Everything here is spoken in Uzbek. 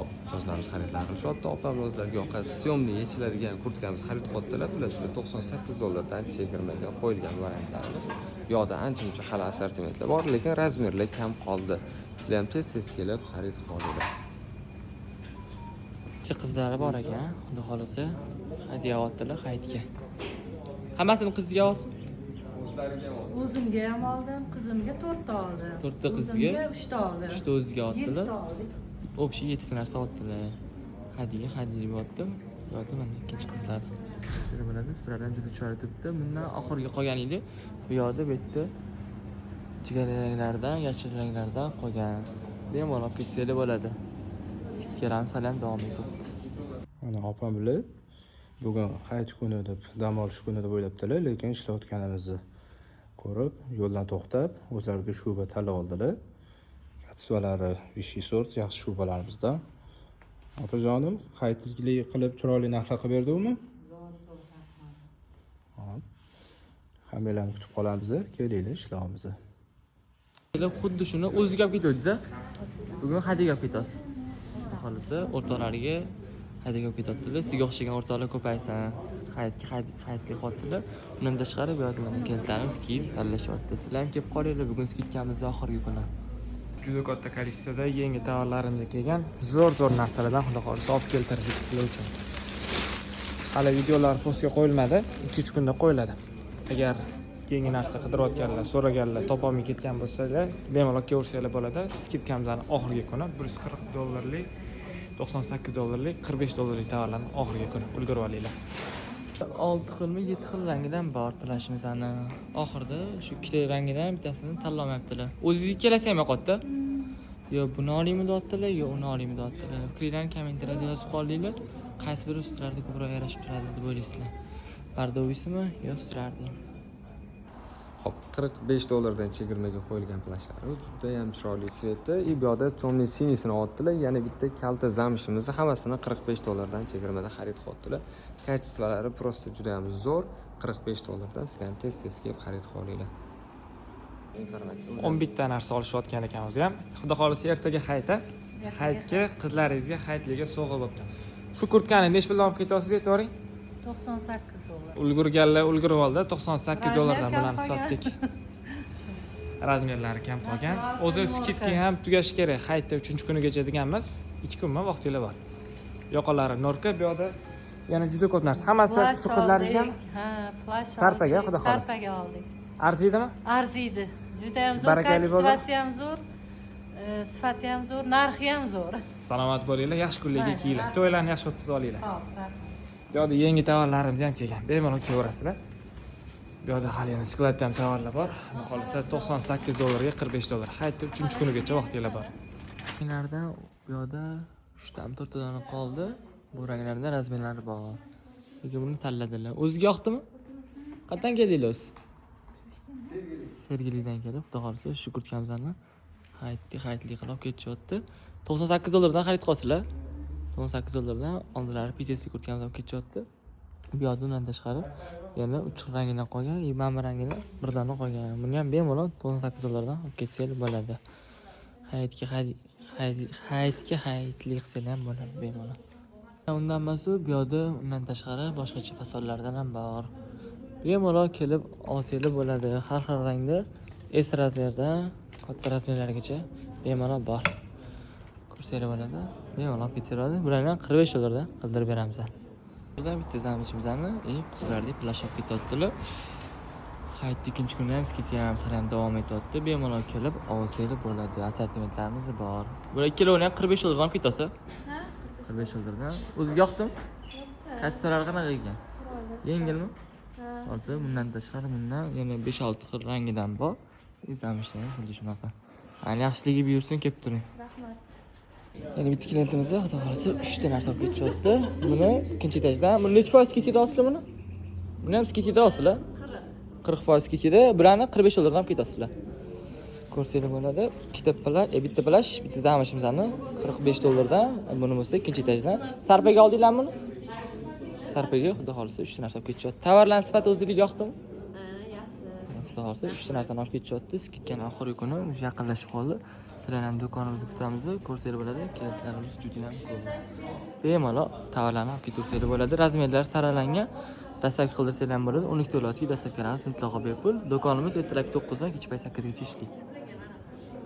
Hop, ustozlarimiz xaridlar qilishyapti. Opamiz o'zlariga yoqqan syomniy yechiladigan kurtkamiz xarid qilyaptilar. Bular $98 chegirmaga qo'yilgan variantlarimiz. Bu yoqda ancha-muncha hali assortimentlar bor, lekin razmerlar kam qoldi. Sizlar ham tez-tez kelib xarid qilinglar. Qizlari bor ekan, xudo xolasa hadya oldilar hayitga. Hammasini qizga olsin. O'zimga ham oldim, qizimga 4 ta oldim. 4 ta qizga, 3 ta oldim. 3 ta o'ziga oldilar. 7 ta oldik. O'xshi 7 ta narsa oldilar. Hadya oldim. Yo'qda mana ikkinchi qizlar. Sizlar biladi, sizlardan juda chiroyli turibdi. Bundan oxirgi qolgan edi. Bu yoqda bu yerda jigarranglardan, yashil ranglardan qolgan. Bemalol olib ketsanglar bo'ladi. Ikkilarimiz hali ham davom etyapti. Mana opam bilan bugun hayit kuni deb dam olish kuni deb o'ylabdilar, lekin ishlayotganimizni ko'rib, yo'ldan to'xtab, o'zlariga shuba tanlab oldilar. Katibalari vishi sort, yaxshi shubalarimizdan. Opajonim, hayitlik qilib chiroyli narxlar qilib berdingmi? Hop. Hammalarni kutib qolamiz, kelinglar ishlaymiz. Xuddi shuni o'ziga olib ketdik-da. Bugun hadyaga olib ketasiz. Xohlasa o'rtoqlariga hadyaga olib ketyaptilar. Sizga o'xshagan o'rtoqlar ko'paysin. Hayitga qotillar. Undan tashqari bu yerda mana keltlarimiz kiyib tanlashyapti. Sizlar ham kelib qolinglar, bugun skidkamiz oxirgi kuni. Juda katta kolичествоda yangi tovarlarimiz kelgan. Zo'r narsalardan xudo xolasa olib keltirdik sizlar uchun. Hali videolar postga qo'yilmadi, 2-3 kunda qo'yiladi. Agar keyingi narsa qidirayotganlar, so'raganlar, topolmay ketgan bo'lsalar, bemalol kelaversanglar bo'ladi. Skidkamizning oxirgi kuni $140, $98, $45 tovarlarni oxirgi kuni ulgurib olinglar. 6 xilmi 7 xil rangidan bor plashimizning. Oxirida shu ikkita rangidan bittasini tanlamayaptilar. O'zingizga kelasa ham yoqadi. Yo buni olingmi deyaptilar, yo uni olingmi deyaptilar. Fikringizni kommentariyada yozib qoldinglar. Qaysi biri sizlarga ko'proq yarashib turadi deb o'ylaysizlar? Pardovismi yo sizlarga? Hop, $45 chegirmaga qo'yilgan plashlar. Juda ham chiroyli svetda. Bu yoqda tomli sinisini oldilar, yana bitta kalta zamshimizni hammasini $45 chegirmada xarid qildilar. Kачестволari просто juda ham zo'r. $45 sizlar ham tez-tez kelib xarid qilinglar. 11 ta narsa olishayotgan ekanmiz ham. Xudo xolasa ertaga hayitga qizlaringizga hayitliga sovg'a bo'pti. Shu kurtkani nech puldan olib ketyapsiz, aytavering? $98. Ulgurganlar ulgurib oldi. $98 bilan sotdik. Razmerlari kam qolgan. O'zi skidka ham tugashi kerak. Hayitda 3-kunigacha deganmiz. 2 kunmi vaqtingiz bor. Yoqalari norka, bu yoqda yana juda ko'p narsa. Hammasi shu qizlaringizga plash sarpaga, xudo xolasa. Sarpaga oldik. Arziydimi? Arziydi. Juda ham zo'r, kачествоsi ham zo'r, sifati ham zo'r, narxi ham zo'r. Salomat bo'linglar, yaxshi kunlarga kiyinglar. To'ylarni yaxshi o'tkazib olinglar. Xo'p, rahmat. Bu yoqda yangi tovarlarimiz ham kelgan. Bemalol kelaverasizlar. Bu yoqda hali yana skladda ham tovarlar bor. Xudo xolasa $98 ga $45. Hayitda 3-kunigacha vaqtingiz bor. Ranglardan bu yoqda 3 ta 4 tadan qoldi. Bu ranglarda razmerlari bor. Lekin buni tanladilar. O'ziga yoqdimi? Qayerdan keldingiz? Sergelidan kelib, xudo xolasa shu kurtkamizni hayitli qilib ketishyapti. $98 dan xarid qilsizlar. $98 dan oldilari PTS kurtkamizni olib ketishyapti. Bu yoqda undan tashqari yana 3 xil rangidan qolgan, yig'ma rangidan birdan qolgan. Buni ham bemalol $98 dan olib ketsanglar bo'ladi. Hayitga hayitli qilsanglar ham bo'ladi bemalol. Undan emas, bu yoqda undan tashqari boshqacha fasollardan ham bor. Bemalol kelib olsanglar bo'ladi. Har xil rangda S razmerdan katta razmerlargacha bemalol bor. Ko'rsanglar bo'ladi. Bemalol olib ketsanglar bo'ladi. Bulardan $45 dan qildirib beramiz. Burada bitta zamchimizni qizlarga plash olib ketyaptilar. Hayitda 2-kunda ham skidga ham davom etyapti. Bemalol kelib olsanglar bo'ladi. Assortimentlarimiz bor. Bular ikkalovini ham $45 dan olib ketasiz. Ha? $45 dan. O'ziga yoqdimi? Kачестволari qanaqa ekan? Yengilmi? Hozir bundan tashqari bundan yana 5-6 xil rangidan bor. Zamishlar xuddi shunaqa. Ani yaxshiligi buyursin, kelib turing. Rahmat. Yana bitta klientimizda xudo xolasa 3 ta narsa olib ketishyapti. Buni ikkinchi etajdan. Buni necha foiz skidga olsizlar buni? Buni ham skidga olsizlar? 40% skidga. Bularni $45 dan olib ketasizlar. Ko'rsanglar bo'ladi. Bitta plash, bitta zamishimizni $45 dan, buni bo'lsa ikkinchi etajdan. Sarpaga oldinglarmi buni? Sarpaga xudo xolasa 3 ta narsa olib ketishyapti. Tovarlarning sifati o'zingizga yoqdimi? Yaxshi. Xudo xolasa 3 ta narsani olib ketishyapti. Skidkani oxirgi kuni yaqinlashib qoldi. sizlarni ham do'konimizda kutamiz. Ko'rsanglar bo'ladi, klientlarimiz juda ham ko'p. Bemalol tovarlarni olib ketaversanglar bo'ladi. Razmerlar saralangan. Dastlabki qildirsanglar ham bo'ladi. 12 to'latki dastlabkilarimiz mutlaqo bepul. Do'konimiz ertalab 9 dan kechki 8 gacha ishlaydi.